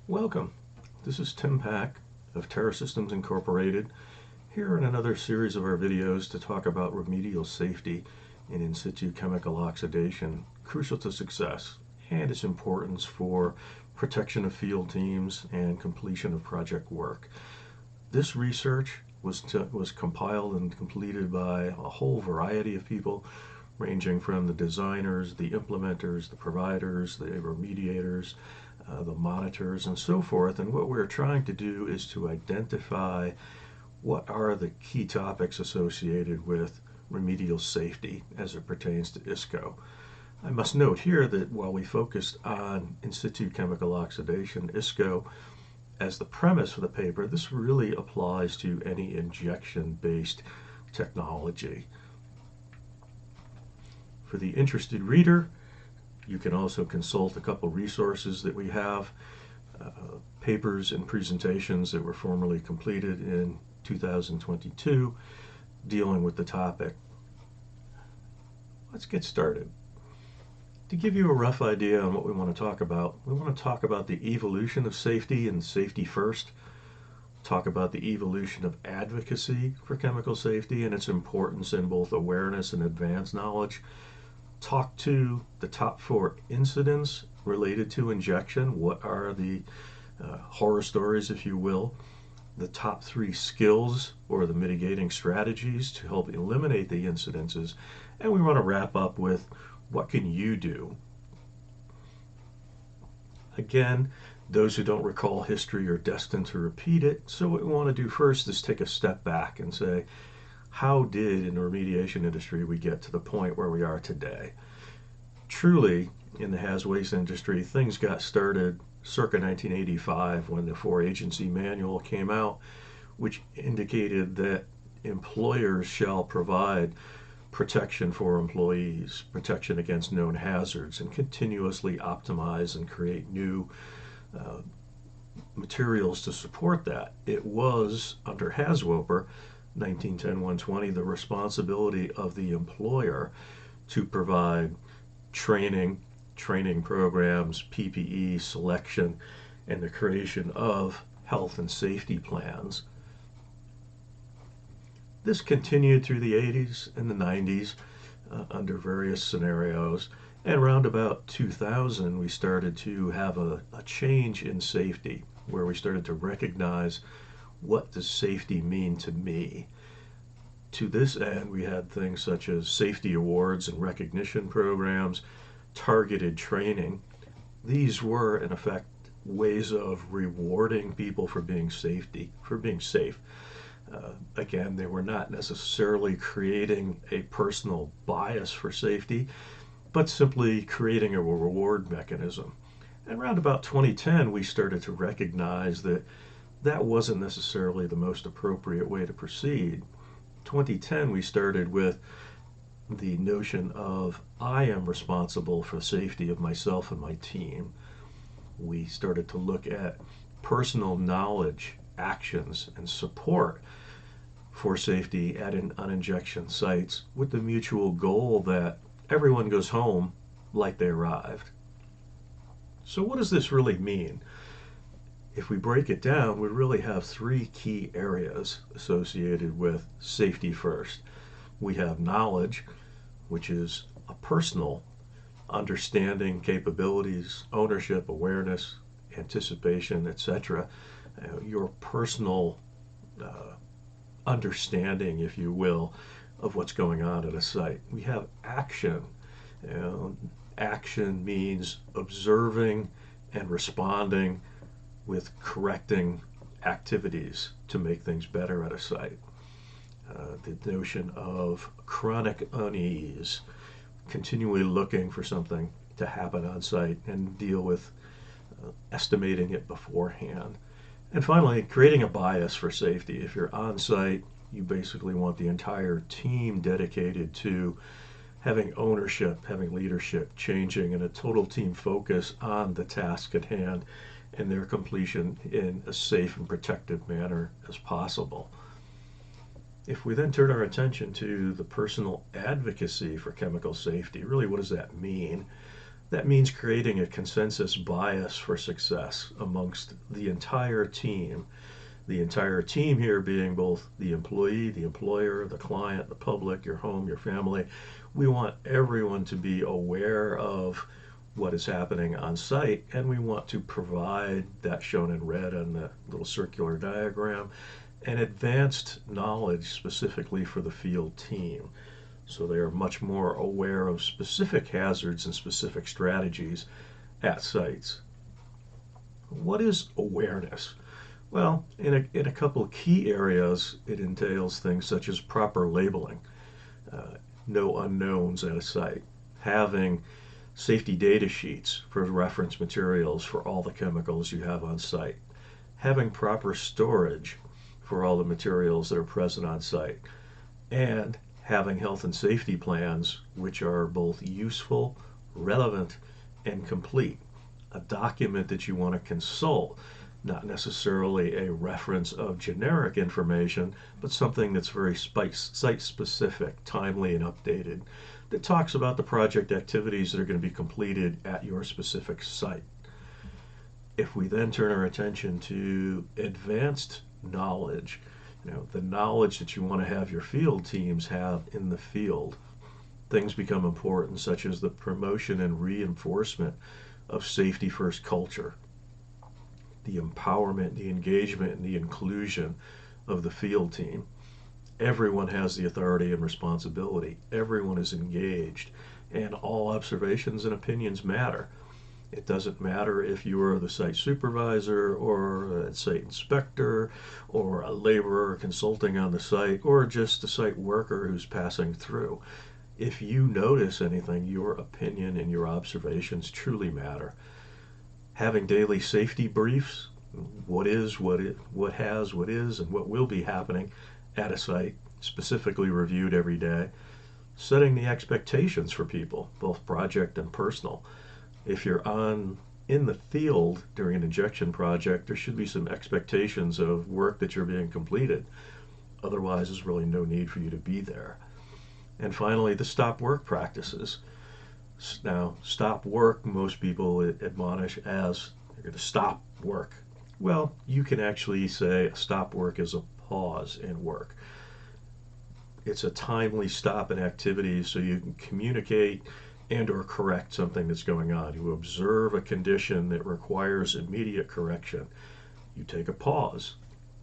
Welcome. This is Tim Pack of Terra Systems Incorporated, here in another series of our videos to talk about remedial safety in in-situ chemical oxidation, crucial to success, and its importance for protection of field teams and completion of project work. This research was compiled and completed by a whole variety of people, ranging from the designers, the implementers, the providers, the remediators, the monitors, and so forth. And what we're trying to do is to identify what are the key topics associated with remedial safety as it pertains to ISCO. I must note here that while we focused on in-situ chemical oxidation, ISCO, as the premise for the paper, this really applies to any injection-based technology. For the interested reader, you can also consult a couple resources that we have, papers and presentations that were formally completed in 2022 dealing with the topic. Let's get started. To give you a rough idea on what we want to talk about, we want to talk about the evolution of safety and safety first, talk about the evolution of advocacy for chemical safety and its importance in both awareness and advanced knowledge, talk to the top 4 incidents related to injection. What are the horror stories, if you will, the top 3 skills or the mitigating strategies to help eliminate the incidences, and we want to wrap up with what can you do. Again, those who don't recall history are destined to repeat it, so what we want to do first is take a step back and say, how did in the remediation industry we get to the point where we are today? Truly, in the haz waste industry, things got started circa 1985 when the 4-agency manual came out, which indicated that employers shall provide protection for employees, protection against known hazards, and continuously optimize and create new materials to support that. It was, under HAZWOPER 1910-120, the responsibility of the employer to provide training programs, PPE selection, and the creation of health and safety plans. This continued through the 80s and the 90s under various scenarios, and around about 2000 we started to have a change in safety where we started to recognize, what does safety mean to me? To this end, we had things such as safety awards and recognition programs, targeted training. These were, in effect, ways of rewarding people for being safe. Again, they were not necessarily creating a personal bias for safety, but simply creating a reward mechanism. And around about 2010, we started to recognize that that wasn't necessarily the most appropriate way to proceed. 2010, we started with the notion of, I am responsible for the safety of myself and my team. We started to look at personal knowledge, actions, and support for safety on injection sites with the mutual goal that everyone goes home like they arrived. So what does this really mean? If we break it down, we really have 3 key areas associated with safety first. We have knowledge, which is a personal understanding, capabilities, ownership, awareness, anticipation, etc. Your personal understanding, if you will, of what's going on at a site. We have action. Action means observing and responding with correcting activities to make things better at a site. The notion of chronic unease, continually looking for something to happen on site and deal with estimating it beforehand. And finally, creating a bias for safety. If you're on site, you basically want the entire team dedicated to having ownership, having leadership, changing, and a total team focus on the task at hand and their completion in a safe and protective manner as possible. If we then turn our attention to the personal advocacy for chemical safety, really what does that mean? That means creating a consensus bias for success amongst the entire team. The entire team here being both the employee, the employer, the client, the public, your home, your family. We want everyone to be aware of what is happening on site, and we want to provide that shown in red on the little circular diagram, an advanced knowledge specifically for the field team. So they are much more aware of specific hazards and specific strategies at sites. What is awareness? Well, in a couple of key areas, it entails things such as proper labeling, no unknowns at a site, having safety data sheets for reference materials for all the chemicals you have on site, having proper storage for all the materials that are present on site, and having health and safety plans which are both useful, relevant, and complete. A document that you want to consult, not necessarily a reference of generic information, but something that's very site-specific, timely, and updated, that talks about the project activities that are going to be completed at your specific site. If we then turn our attention to advanced knowledge, the knowledge that you want to have your field teams have in the field, things become important, such as the promotion and reinforcement of safety first culture, the empowerment, the engagement, and the inclusion of the field team. Everyone has the authority and responsibility. Everyone is engaged, and all observations and opinions matter. It doesn't matter if you are the site supervisor or a site inspector or a laborer consulting on the site or just a site worker who's passing through. If you notice anything, your opinion and your observations truly matter. Having daily safety briefs, what is, what is, and what will be happening at a site, specifically reviewed every day. Setting the expectations for people, both project and personal. If you're in the field during an injection project, there should be some expectations of work that you're being completed. Otherwise, there's really no need for you to be there. And finally, the stop work practices. Now, stop work, most people admonish as you're going to stop work. Well, you can actually say stop work is a pause in work. It's a timely stop in activities so you can communicate and or correct something that's going on. You observe a condition that requires immediate correction. You take a pause.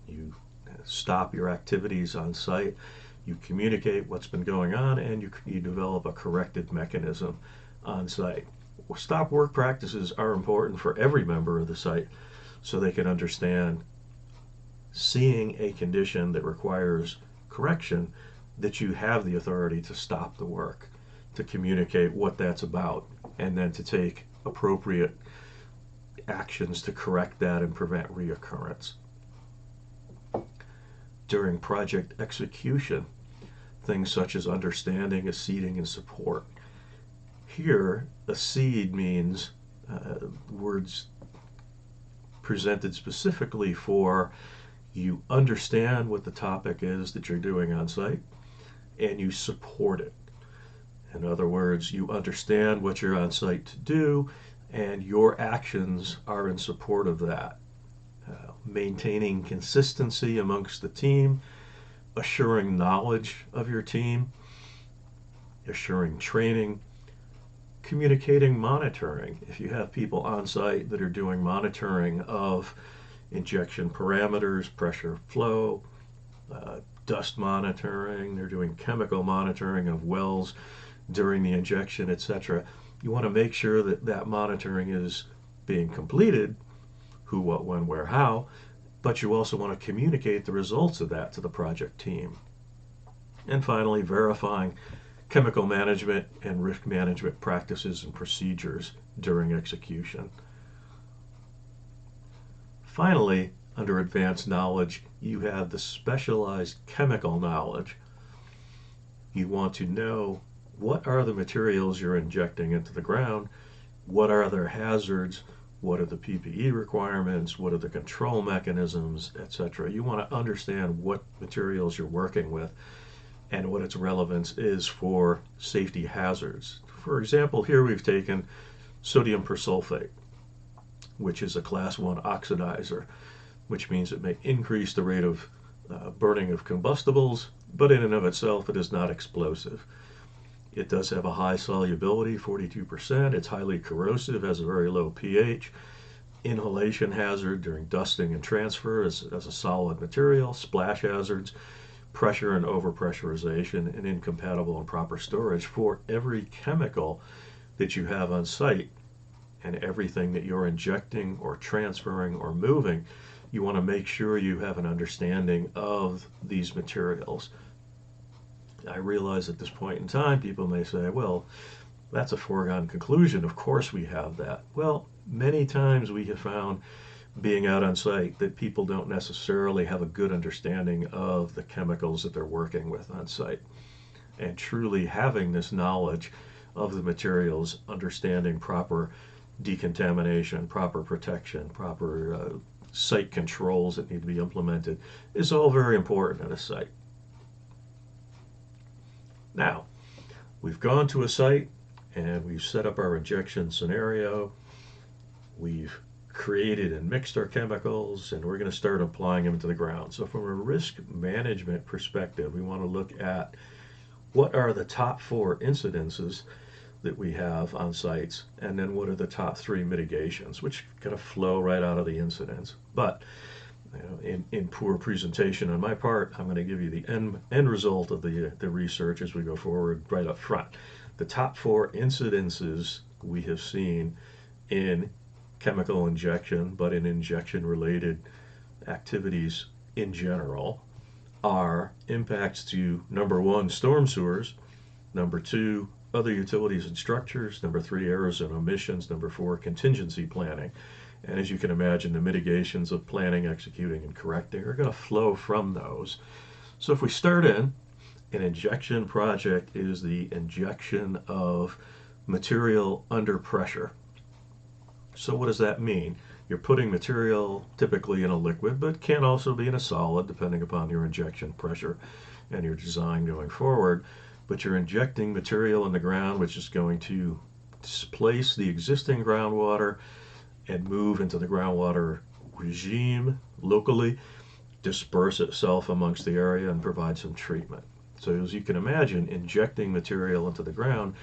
You stop your activities on site. You communicate what's been going on, and you develop a corrective mechanism on site. Stop work practices are important for every member of the site so they can understand, seeing a condition that requires correction, that you have the authority to stop the work, to communicate what that's about, and then to take appropriate actions to correct that and prevent reoccurrence. During project execution, things such as understanding, acceding, and support. Here, accede means words presented specifically for you understand what the topic is that you're doing on site, and you support it. In other words, you understand what you're on site to do, and your actions are in support of that. Maintaining consistency amongst the team, assuring knowledge of your team, assuring training, communicating monitoring. If you have people on site that are doing monitoring of injection parameters, pressure flow, dust monitoring, they're doing chemical monitoring of wells during the injection, etc. You want to make sure that that monitoring is being completed, who, what, when, where, how, but you also want to communicate the results of that to the project team. And finally, verifying chemical management and risk management practices and procedures during execution. Finally, under advanced knowledge, you have the specialized chemical knowledge. You want to know what are the materials you're injecting into the ground, what are their hazards, what are the PPE requirements, what are the control mechanisms, etc. You want to understand what materials you're working with and what its relevance is for safety hazards. For example, here we've taken sodium persulfate, which is a class 1 oxidizer, which means it may increase the rate of burning of combustibles, but in and of itself it is not explosive. It does have a high solubility, 42%. It's highly corrosive, has a very low pH. Inhalation hazard during dusting and transfer as a solid material. Splash hazards, pressure and overpressurization, and incompatible and proper storage for every chemical that you have on site and everything that you're injecting or transferring or moving. You want to make sure you have an understanding of these materials. I realize at this point in time, people may say, well, that's a foregone conclusion. Of course we have that. Well, many times we have found, being out on site, that people don't necessarily have a good understanding of the chemicals that they're working with on site. And truly having this knowledge of the materials, understanding proper decontamination, proper protection, proper site controls that need to be implemented, is all very important at a site. Now, we've gone to a site and we've set up our injection scenario. We've created and mixed our chemicals, and we're going to start applying them to the ground. So from a risk management perspective, we want to look at what are the top 4 incidences that we have on sites, and then what are the top 3 mitigations, which kind of flow right out of the incidents. But in poor presentation on my part, I'm going to give you the end result of the research as we go forward right up front. The top 4 incidences we have seen in chemical injection, but in injection-related activities in general, are impacts to, number 1, storm sewers, number 2, other utilities and structures, number 3, errors and omissions, number 4, contingency planning. And as you can imagine, the mitigations of planning, executing, and correcting are going to flow from those. So if we start in, an injection project is the injection of material under pressure. So what does that mean? You're putting material typically in a liquid, but can also be in a solid depending upon your injection pressure and your design going forward. But you're injecting material in the ground, which is going to displace the existing groundwater and move into the groundwater regime locally, disperse itself amongst the area, and provide some treatment. So as you can imagine, injecting material into the ground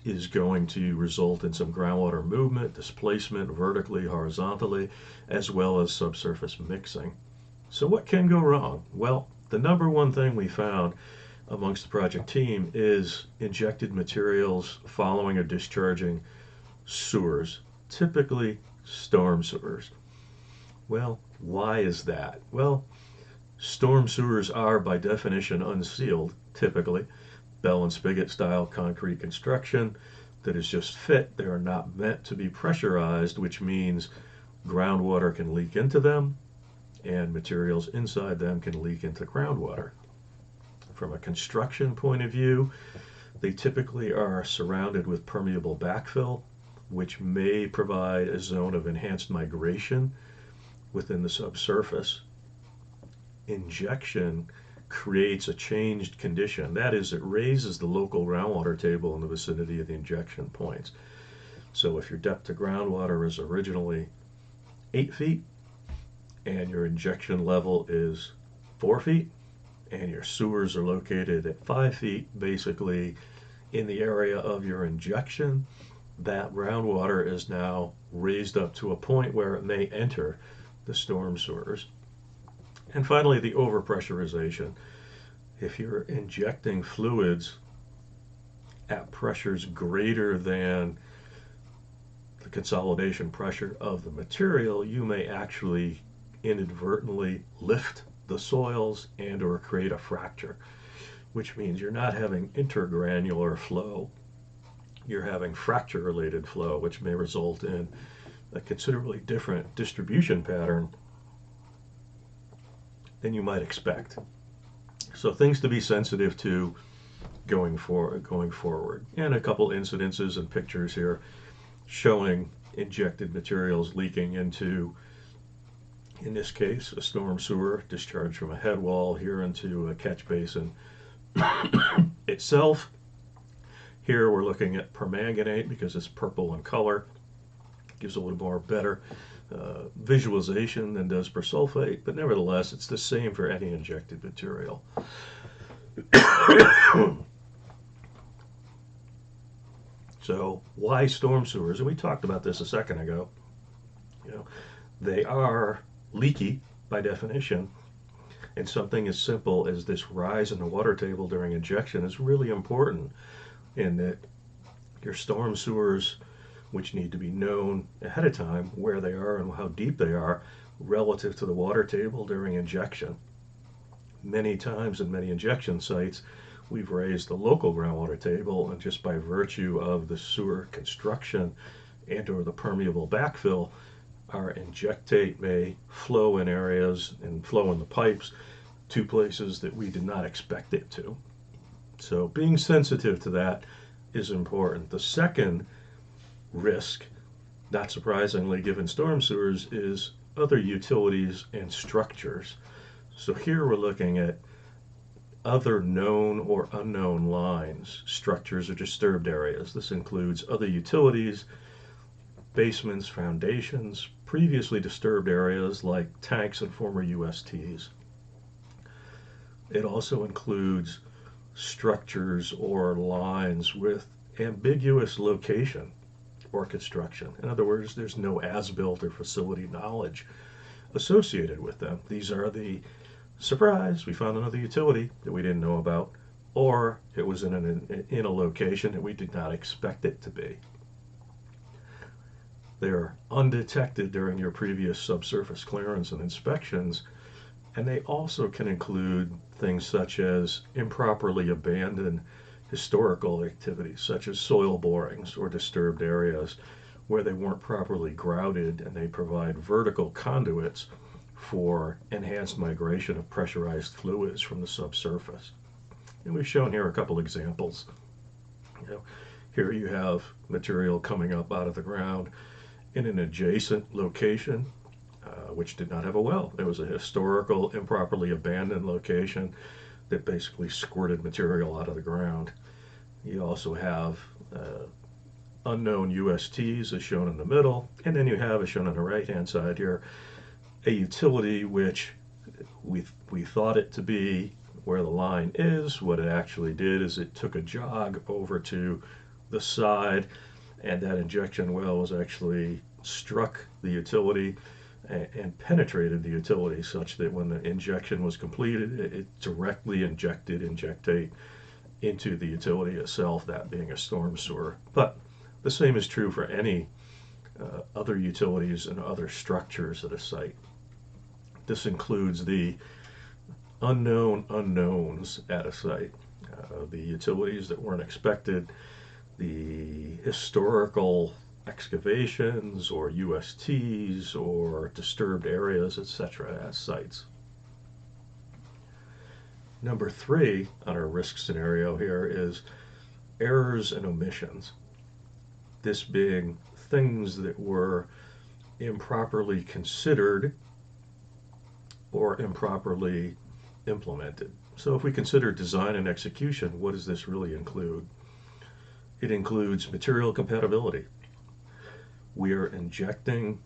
is going to result in some groundwater movement, displacement vertically, horizontally, as well as subsurface mixing. So what can go wrong? Well, the number 1 thing we found amongst the project team is injected materials following or discharging sewers, typically storm sewers. Well, why is that? Well, storm sewers are by definition unsealed, typically. Bell and spigot style concrete construction that is just fit. They are not meant to be pressurized, which means groundwater can leak into them and materials inside them can leak into groundwater. From a construction point of view, they typically are surrounded with permeable backfill, which may provide a zone of enhanced migration within the subsurface. Injection creates a changed condition. That is, it raises the local groundwater table in the vicinity of the injection points. So if your depth to groundwater is originally 8 feet and your injection level is 4 feet and your sewers are located at 5 feet, basically in the area of your injection, that groundwater is now raised up to a point where it may enter the storm sewers. And finally, the overpressurization. If you're injecting fluids at pressures greater than the consolidation pressure of the material, you may actually inadvertently lift the soils and or create a fracture, which means you're not having intergranular flow. You're having fracture-related flow, which may result in a considerably different distribution pattern than you might expect. So things to be sensitive to going forward. And a couple incidences and pictures here showing injected materials leaking into, in this case, a storm sewer discharged from a head wall here into a catch basin itself. Here we're looking at permanganate because it's purple in color. Gives a little more better visualization than does persulfate, but nevertheless, it's the same for any injected material. So why storm sewers? And we talked about this a second ago. You know, they are leaky by definition, and something as simple as this rise in the water table during injection is really important in that your storm sewers, which need to be known ahead of time where they are and how deep they are relative to the water table during injection. Many times in many injection sites, we've raised the local groundwater table, and just by virtue of the sewer construction and or the permeable backfill, our injectate may flow in areas and flow in the pipes to places that we did not expect it to. So being sensitive to that is important. The second risk, not surprisingly given storm sewers, is other utilities and structures. So here we're looking at other known or unknown lines, structures, or disturbed areas. This includes other utilities, basements, foundations, previously disturbed areas like tanks and former USTs. It also includes structures or lines with ambiguous location or construction. In other words, there's no as-built or facility knowledge associated with them. These are the surprise, we found another utility that we didn't know about, or it was in a location that we did not expect it to be. They're undetected during your previous subsurface clearance and inspections, and they also can include things such as improperly abandoned historical activities, such as soil borings or disturbed areas where they weren't properly grouted and they provide vertical conduits for enhanced migration of pressurized fluids from the subsurface. And we've shown here a couple examples. Here you have material coming up out of the ground in an adjacent location, which did not have a well. It was a historical, improperly abandoned location that basically squirted material out of the ground. You also have unknown USTs as shown in the middle, and then you have, as shown on the right-hand side here, a utility which we thought it to be where the line is. What it actually did is it took a jog over to the side, and that injection well was actually struck the utility and penetrated the utility such that when the injection was completed, it directly injected injectate into the utility itself, that being a storm sewer. But the same is true for any other utilities and other structures at a site. This includes the unknown unknowns at a site, the utilities that weren't expected, the historical excavations or USTs or disturbed areas, etc. at sites. Number 3 on our risk scenario here is errors and omissions. This being things that were improperly considered or improperly implemented. So if we consider design and execution, what does this really include? It includes material compatibility. We are injecting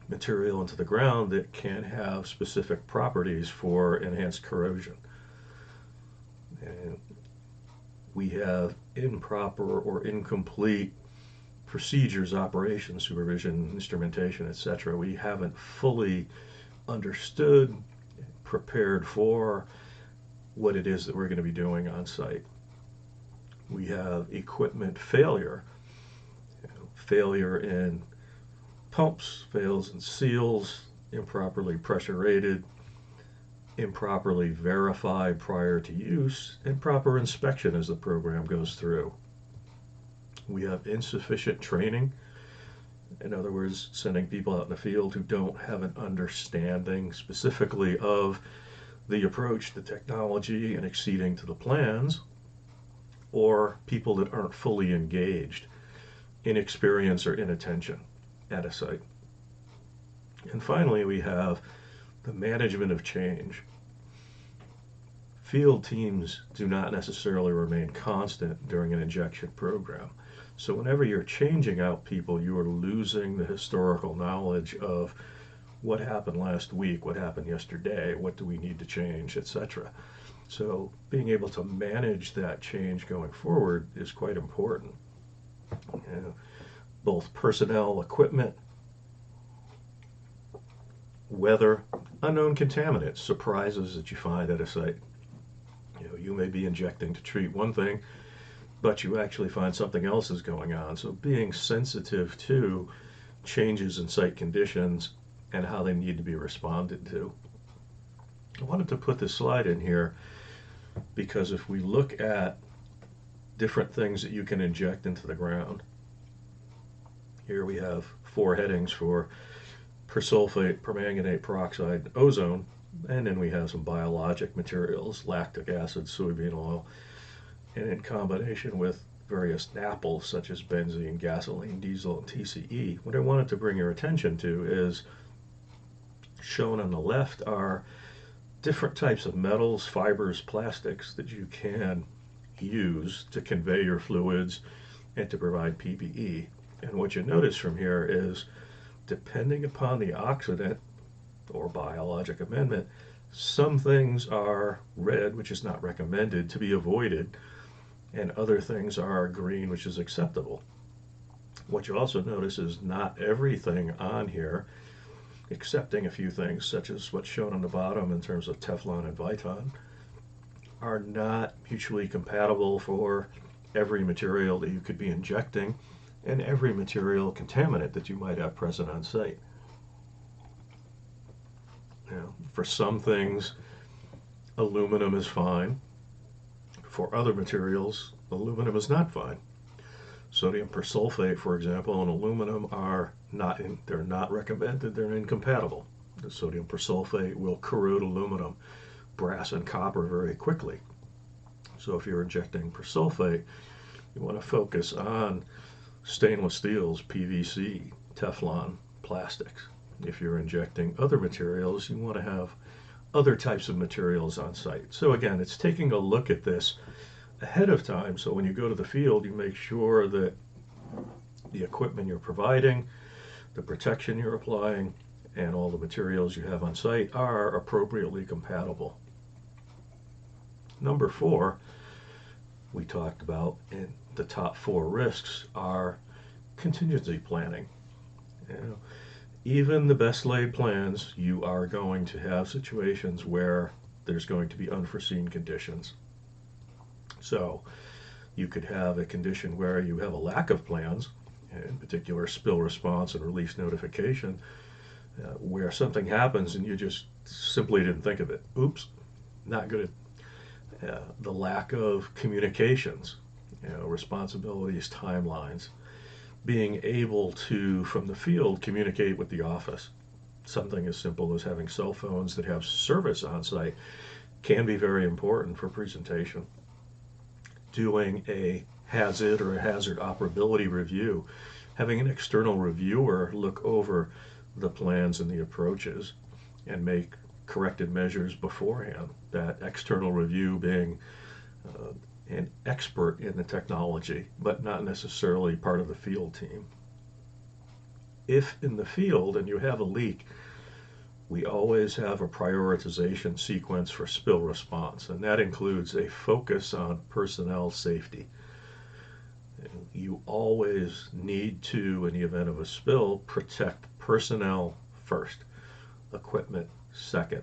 material into the ground that can have specific properties for enhanced corrosion. And we have improper or incomplete procedures, operations, supervision, instrumentation, etc. We haven't fully understood, prepared for what it is that we're going to be doing on site. We have equipment failure, failure in pumps, fails in seals, improperly pressure rated, improperly verified prior to use, and proper inspection as the program goes through. We have insufficient training. In other words, sending people out in the field who don't have an understanding specifically of the approach, the technology, and acceding to the plans, or people that aren't fully engaged, inexperience or inattention at a site. And finally, we have the management of change. Field teams do not necessarily remain constant during an injection program. So whenever you're changing out people, you are losing the historical knowledge of what happened last week, what happened yesterday, what do we need to change, etc. So being able to manage that change going forward is quite important. You know, both personnel, equipment, weather, unknown contaminants, surprises that you find at a site. You know, you may be injecting to treat one thing, but you actually find something else is going on. So being sensitive to changes in site conditions and how they need to be responded to. I wanted to put this slide in here because if we look at different things that you can inject into the ground, here we have 4 headings for persulfate, permanganate, peroxide, ozone, and then we have some biologic materials, lactic acid, soybean oil, and in combination with various NAPLs such as benzene, gasoline, diesel, and TCE. What I wanted to bring your attention to is shown on the left are different types of metals, fibers, plastics that you can use to convey your fluids and to provide PPE. And what you notice from here is, depending upon the oxidant or biologic amendment, some things are red, which is not recommended, to be avoided, and other things are green, which is acceptable. What you also notice is not everything on here, excepting a few things such as what's shown on the bottom in terms of Teflon and Viton, are not mutually compatible for every material that you could be injecting and every material contaminant that you might have present on site. You know, for some things, aluminum is fine. For other materials, aluminum is not fine. Sodium persulfate, for example, and aluminum are they're not recommended, they're incompatible. The sodium persulfate will corrode aluminum, brass, and copper very quickly. So if you're injecting persulfate, you want to focus on stainless steels, PVC, Teflon, plastics. If you're injecting other materials, you want to have other types of materials on site. So again, it's taking a look at this ahead of time, so when you go to the field, you make sure that the equipment you're providing, the protection you're applying, and all the materials you have on site are appropriately compatible. Number 4, we talked about, and the top 4 risks are contingency planning. You know, even the best laid plans, you are going to have situations where there's going to be unforeseen conditions. So you could have a condition where you have a lack of plans, in particular spill response and release notification, where something happens and you just simply didn't think of it. Oops, not good. The lack of communications, responsibilities, timelines, being able to, from the field, communicate with the office. Something as simple as having cell phones that have service on site can be very important for presentation. Doing a hazard or a hazard operability review, having an external reviewer look over the plans and the approaches and make corrective measures beforehand. That external review being an expert in the technology, but not necessarily part of the field team. If in the field and you have a leak, we always have a prioritization sequence for spill response, and that includes a focus on personnel safety. You always need to, in the event of a spill, protect personnel first, equipment second.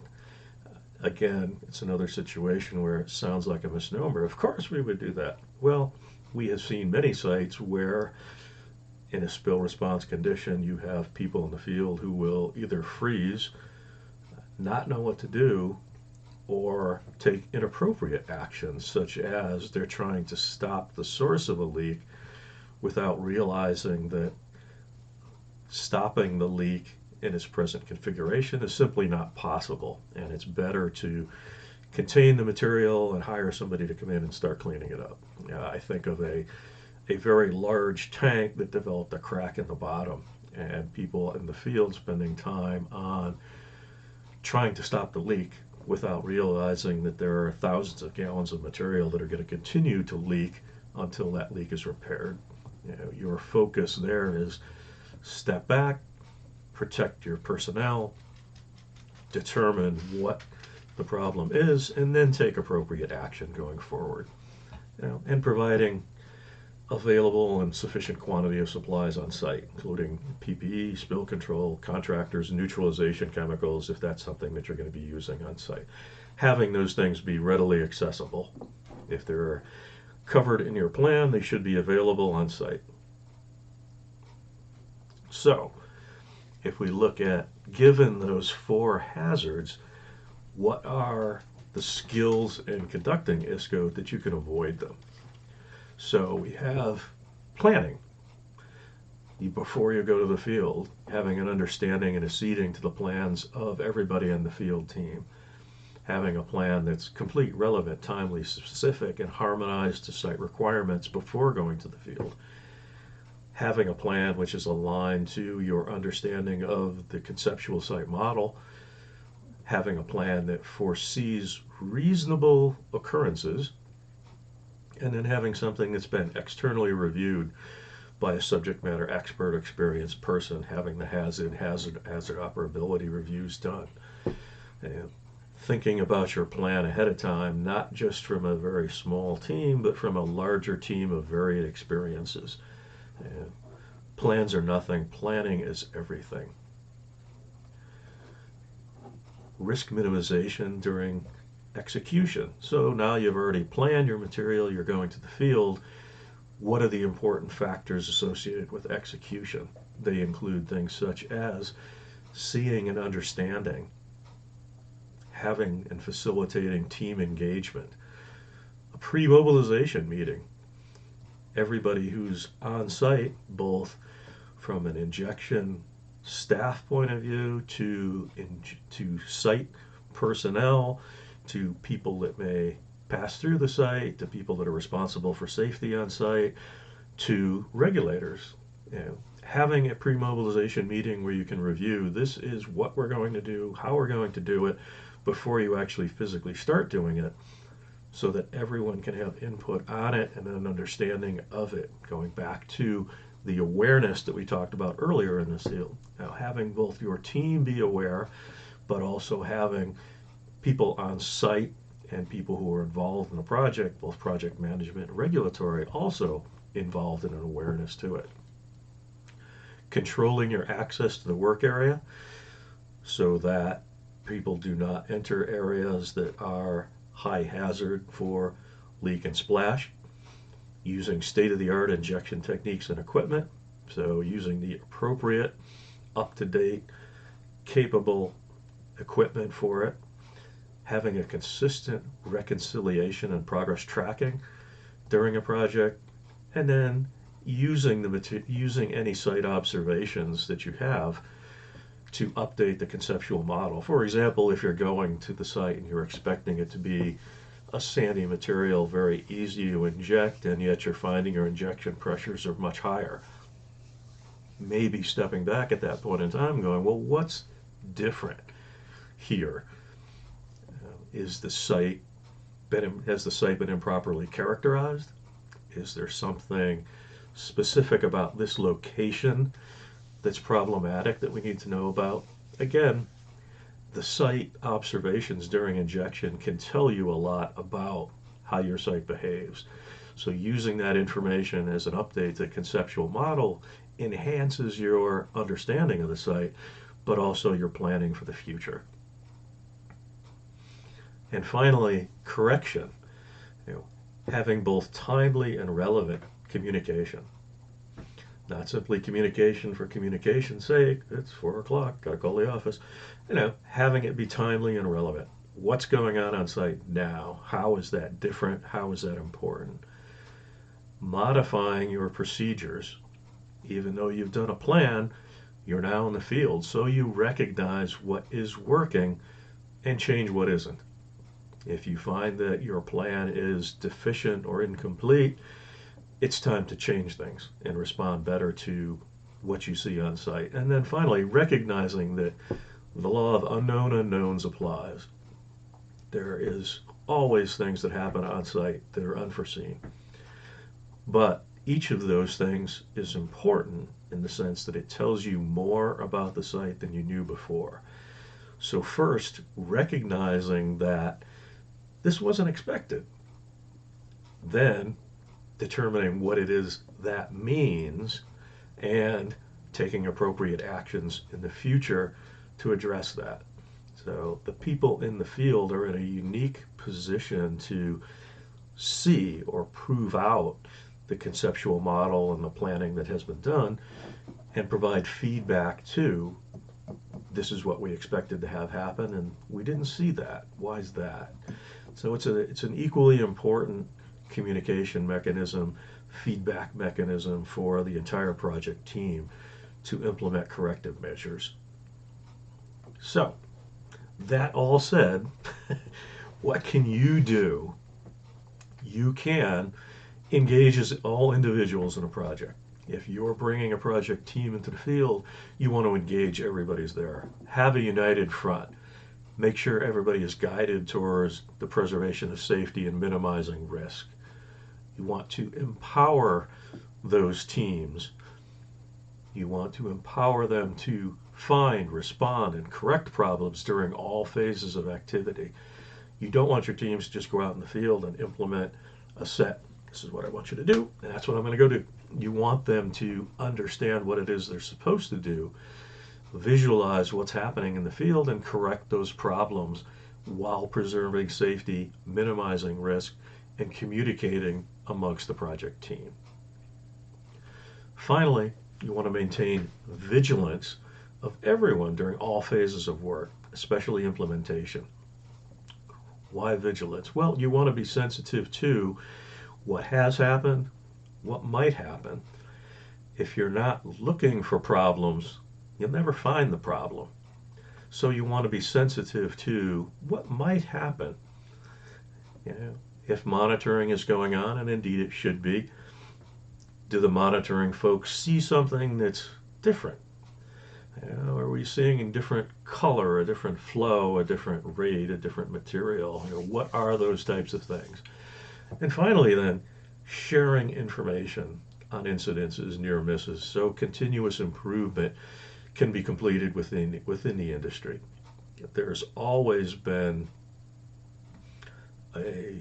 Again, it's another situation where it sounds like a misnomer. Of course we would do that. Well, we have seen many sites where in a spill response condition you have people in the field who will either freeze, not know what to do, or take inappropriate actions, such as they're trying to stop the source of a leak without realizing that stopping the leak in its present configuration is simply not possible, and it's better to contain the material and hire somebody to come in and start cleaning it up. I think of a very large tank that developed a crack in the bottom, and people in the field spending time on trying to stop the leak without realizing that there are thousands of gallons of material that are going to continue to leak until that leak is repaired. Your focus there is step back, protect your personnel, determine what the problem is, and then take appropriate action going forward. And providing available and sufficient quantity of supplies on site, including PPE, spill control, contractors, neutralization chemicals, if that's something that you're going to be using on site. Having those things be readily accessible. If they're covered in your plan, they should be available on site. So, if we look at, given those 4 hazards, what are the skills in conducting ISCO that you can avoid them? So we have planning. Before you go to the field, having an understanding and acceding to the plans of everybody in the field team. Having a plan that's complete, relevant, timely, specific, and harmonized to site requirements before going to the field. Having a plan which is aligned to your understanding of the conceptual site model. Having a plan that foresees reasonable occurrences, and then having something that's been externally reviewed by a subject matter expert, experienced person, having the hazard operability reviews done. And thinking about your plan ahead of time, not just from a very small team, but from a larger team of varied experiences. And plans are nothing, planning is everything. Risk minimization during execution. So now you've already planned your material, you're going to the field. What are the important factors associated with execution? They include things such as seeing and understanding, having and facilitating team engagement, a pre-mobilization meeting. Everybody who's on site, both from an injection staff point of view to site personnel, to people that may pass through the site, to people that are responsible for safety on site, to regulators. Having a pre-mobilization meeting where you can review, this is what we're going to do, how we're going to do it, before you actually physically start doing it, so that everyone can have input on it and an understanding of it, going back to the awareness that we talked about earlier in this field. Now, having both your team be aware, but also having people on site and people who are involved in the project, both project management and regulatory, also involved in an awareness to it. Controlling your access to the work area so that people do not enter areas that are high hazard for leak and splash. Using state-of-the-art injection techniques and equipment, so using the appropriate, up-to-date, capable equipment for it. Having a consistent reconciliation and progress tracking during a project, and then using any site observations that you have to update the conceptual model. For example, if you're going to the site and you're expecting it to be a sandy material, very easy to inject, and yet you're finding your injection pressures are much higher. Maybe stepping back at that point in time going, well, what's different here? Has the site been improperly characterized? Is there something specific about this location that's problematic that we need to know about? Again, the site observations during injection can tell you a lot about how your site behaves. So using that information as an update to the conceptual model enhances your understanding of the site, but also your planning for the future. And finally, correction. Having both timely and relevant communication. Not simply communication for communication's sake. It's 4 o'clock, gotta call the office. Having it be timely and relevant. What's going on site now? How is that different? How is that important? Modifying your procedures. Even though you've done a plan, you're now in the field, so you recognize what is working and change what isn't. If you find that your plan is deficient or incomplete, it's time to change things and respond better to what you see on site. And then finally, recognizing that the law of unknown unknowns applies. There is always things that happen on site that are unforeseen. But Each of those things is important in the sense that it tells you more about the site than you knew before. So first, recognizing that this wasn't expected. Then, determining what it is that means and taking appropriate actions in the future to address that. So the people in the field are in a unique position to see or prove out the conceptual model and the planning that has been done and provide feedback to this is what we expected to have happen and we didn't see that. Why is that? So it's an equally important communication mechanism, feedback mechanism for the entire project team to implement corrective measures. So, that all said, what can you do? You can engage as all individuals in a project. If you're bringing a project team into the field, you want to engage everybody's there. Have a united front. Make sure everybody is guided towards the preservation of safety and minimizing risk. You want to empower those teams. You want to empower them to find, respond, and correct problems during all phases of activity. You don't want your teams to just go out in the field and implement a set. This is what I want you to do, and that's what I'm going to go do. You want them to understand what it is they're supposed to do, visualize what's happening in the field, and correct those problems while preserving safety, minimizing risk, and communicating amongst the project team. Finally, you want to maintain vigilance of everyone during all phases of work, especially implementation. Why vigilance? Well, you want to be sensitive to what has happened, what might happen. If you're not looking for problems, you'll never find the problem. So you want to be sensitive to what might happen. If monitoring is going on, and indeed it should be, do the monitoring folks see something that's different? Are we seeing a different color, a different flow, a different rate, a different material? What are those types of things? And finally, then, sharing information on incidences, near misses, so continuous improvement can be completed within the industry. There's always been a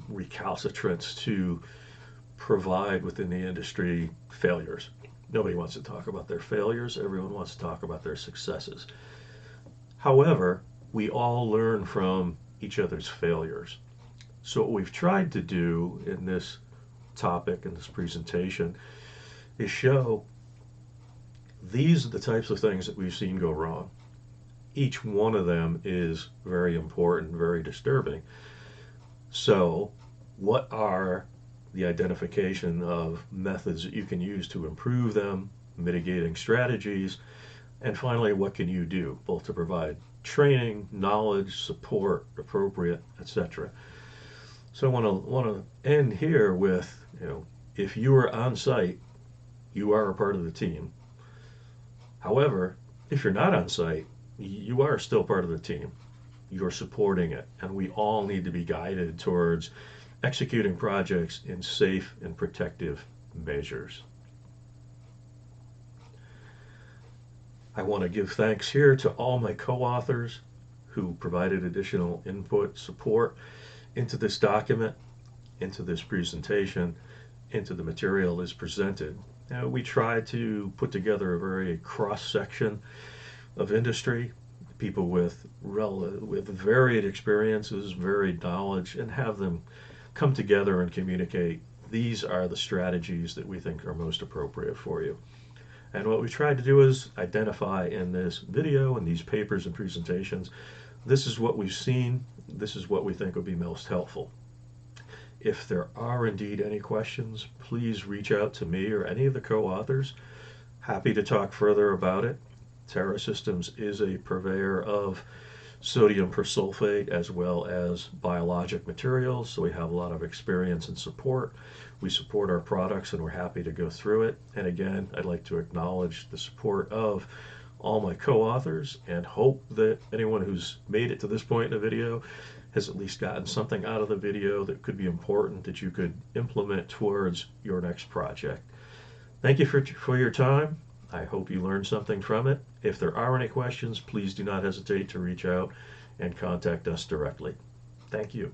recalcitrance to provide within the industry failures. Nobody wants to talk about their failures. Everyone wants to talk about their successes. However, we all learn from each other's failures. So what we've tried to do in this topic, in this presentation, is show these are the types of things that we've seen go wrong. Each one of them is very important, very disturbing. So what are the identification of methods that you can use to improve them, mitigating strategies, and finally, what can you do, both to provide training, knowledge, support, appropriate, etc. So I want to end here with, if you are on site, you are a part of the team. However, if you're not on site, you are still part of the team. You're supporting it, and we all need to be guided towards executing projects in safe and protective measures. I want to give thanks here to all my co-authors who provided additional input, support into this document, into this presentation, into the material as presented. Now, we try to put together a very cross-section of industry, people with varied experiences, varied knowledge, and have them come together and communicate. These are the strategies that we think are most appropriate for you. And what we tried to do is identify in this video and these papers and presentations, this is what we've seen, this is what we think would be most helpful. If there are indeed any questions, please reach out to me or any of the co-authors. Happy to talk further about it. Terra Systems is a purveyor of sodium persulfate as well as biologic materials, so we have a lot of experience and support. We support our products and we're happy to go through it. And again, I'd like to acknowledge the support of all my co-authors, and hope that anyone who's made it to this point in the video has at least gotten something out of the video that could be important that you could implement towards your next project. Thank you for your time. I hope you learned something from it. If there are any questions, please do not hesitate to reach out and contact us directly. Thank you.